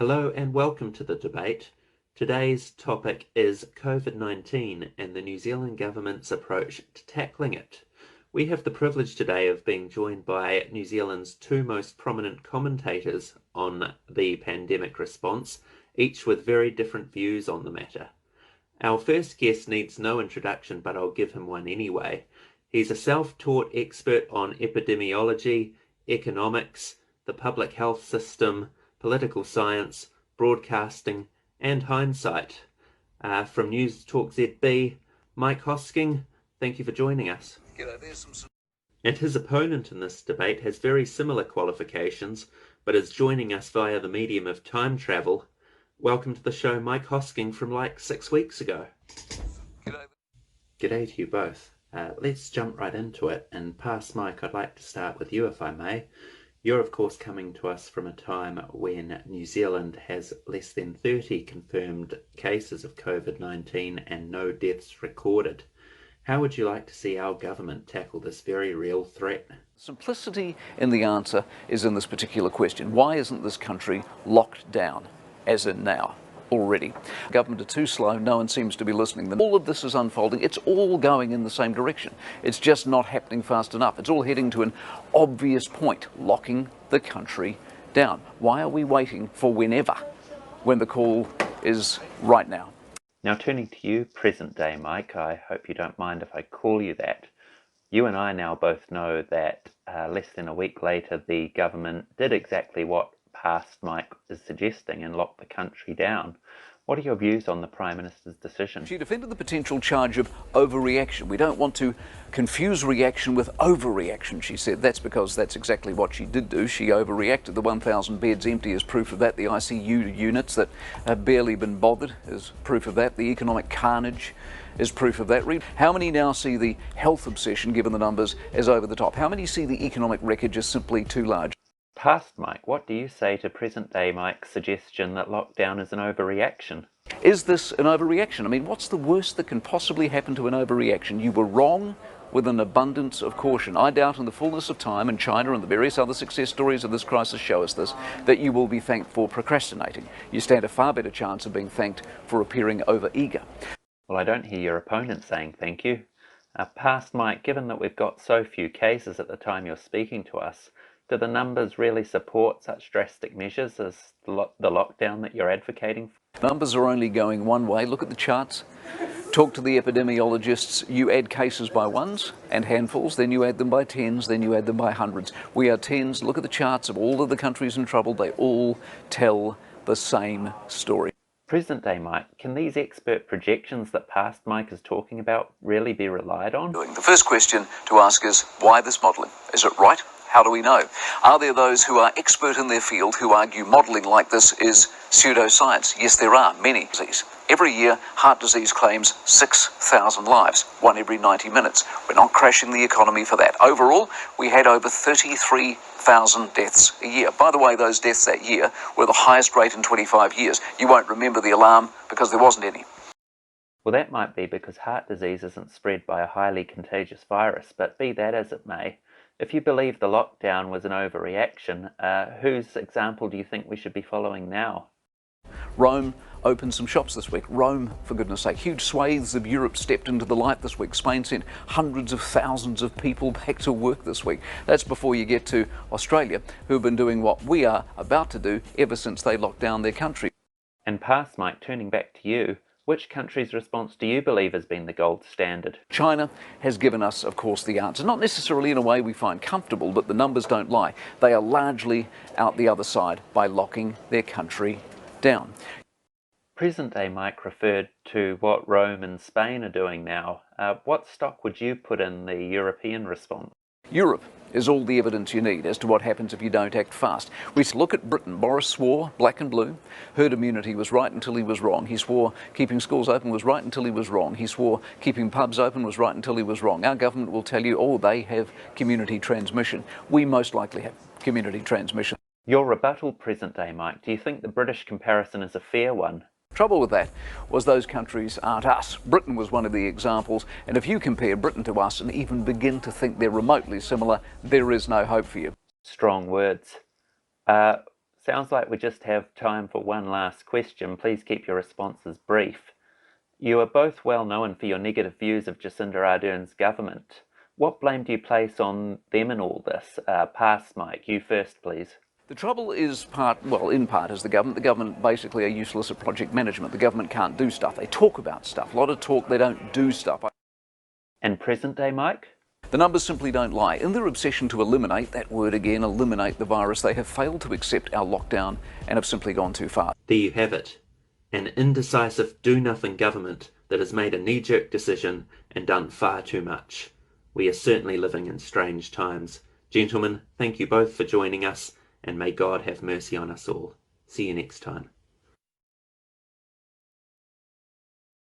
Hello and welcome to the debate. Today's topic is COVID-19 and the New Zealand government's approach to tackling it. We have the privilege today of being joined by New Zealand's two most prominent commentators on the pandemic response, each with very different views on the matter. Our first guest needs no introduction, but I'll give him one anyway. He's a self-taught expert on epidemiology, economics, the public health system, political science, broadcasting, and hindsight. From Newstalk ZB, Mike Hosking, thank you for joining us. And his opponent in this debate has very similar qualifications, but is joining us via the medium of time travel. Welcome to the show, Mike Hosking, from like 6 weeks ago. G'day to you both. Let's jump right into it, and past Mike, I'd like to start with you if I may. You're of course coming to us from a time when New Zealand has less than 30 confirmed cases of COVID-19 and no deaths recorded. How would you like to see our government tackle this very real threat? Simplicity in the answer is in this particular question. Why isn't this country locked down, as in now, already? Government are too slow, no one seems to be listening. All of this is unfolding, it's all going in the same direction. It's just not happening fast enough. It's all heading to an obvious point, locking the country down. Why are we waiting for whenever, when the call is right now? Now turning to you, present day Mike, I hope you don't mind if I call you that. You and I now both know that less than a week later the government did exactly what past Mike is suggesting and locked the country down. What are your views on the Prime Minister's decision? She defended the potential charge of overreaction. We don't want to confuse reaction with overreaction, she said. That's because that's exactly what she did do. She overreacted. The 1,000 beds empty is proof of that. The ICU units that have barely been bothered is proof of that. The economic carnage is proof of that. How many now see the health obsession, given the numbers, as over the top? How many see the economic wreckage as simply too large? Past Mike, what do you say to present day Mike's suggestion that lockdown is an overreaction? Is this an overreaction? I mean, what's the worst that can possibly happen to an overreaction? You were wrong with an abundance of caution. I doubt in the fullness of time, and China and the various other success stories of this crisis show us this, that you will be thanked for procrastinating. You stand a far better chance of being thanked for appearing over-eager. Well, I don't hear your opponent saying thank you. Past Mike, given that we've got so few cases at the time you're speaking to us, do the numbers really support such drastic measures as the lockdown that you're advocating for? Numbers are only going one way. Look at the charts. Talk to the epidemiologists. You add cases by ones and handfuls, then you add them by tens, then you add them by hundreds. We are tens. Look at the charts of all of the countries in trouble. They all tell the same story. Present day Mike, can these expert projections that past Mike is talking about really be relied on? The first question to ask is, why this modelling? Is it right? How do we know? Are there those who are expert in their field who argue modelling like this is pseudoscience? Yes, there are, many. Every year, heart disease claims 6,000 lives, one every 90 minutes. We're not crashing the economy for that. Overall, we had over 33,000 deaths a year. By the way, those deaths that year were the highest rate in 25 years. You won't remember the alarm because there wasn't any. Well, that might be because heart disease isn't spread by a highly contagious virus, but be that as it may, if you believe the lockdown was an overreaction, whose example do you think we should be following now? Rome opened some shops this week. Rome, for goodness sake. Huge swathes of Europe stepped into the light this week. Spain sent hundreds of thousands of people back to work this week. That's before you get to Australia, who have been doing what we are about to do ever since they locked down their country. And past Mike, turning back to you, which country's response do you believe has been the gold standard? China has given us, of course, the answer. Not necessarily in a way we find comfortable, but the numbers don't lie. They are largely out the other side by locking their country down. Present day Mike referred to what Rome and Spain are doing now. What stock would you put in the European response? Europe is all the evidence you need as to what happens if you don't act fast. We look at Britain. Boris swore black and blue. Herd immunity was right until he was wrong. He swore keeping schools open was right until he was wrong. He swore keeping pubs open was right until he was wrong. Our government will tell you, oh, they have community transmission. We most likely have community transmission. Your rebuttal, present day Mike, do you think the British comparison is a fair one? Trouble with that was those countries aren't us. Britain was one of the examples, and if you compare Britain to us and even begin to think they're remotely similar, there is no hope for you. Strong words. Sounds like we just have time for one last question. Please keep your responses brief. You are both well known for your negative views of Jacinda Ardern's government. What blame do you place on them in all this? Pass, Mike. You first, please. The trouble is in part is the government. The government basically are useless at project management. The government can't do stuff. They talk about stuff. A lot of talk, they don't do stuff. And present day, Mike? The numbers simply don't lie. In their obsession to eliminate, that word again, eliminate the virus, they have failed to accept our lockdown and have simply gone too far. There you have it. An indecisive, do-nothing government that has made a knee-jerk decision and done far too much. We are certainly living in strange times. Gentlemen, thank you both for joining us, and may God have mercy on us all. See you next time.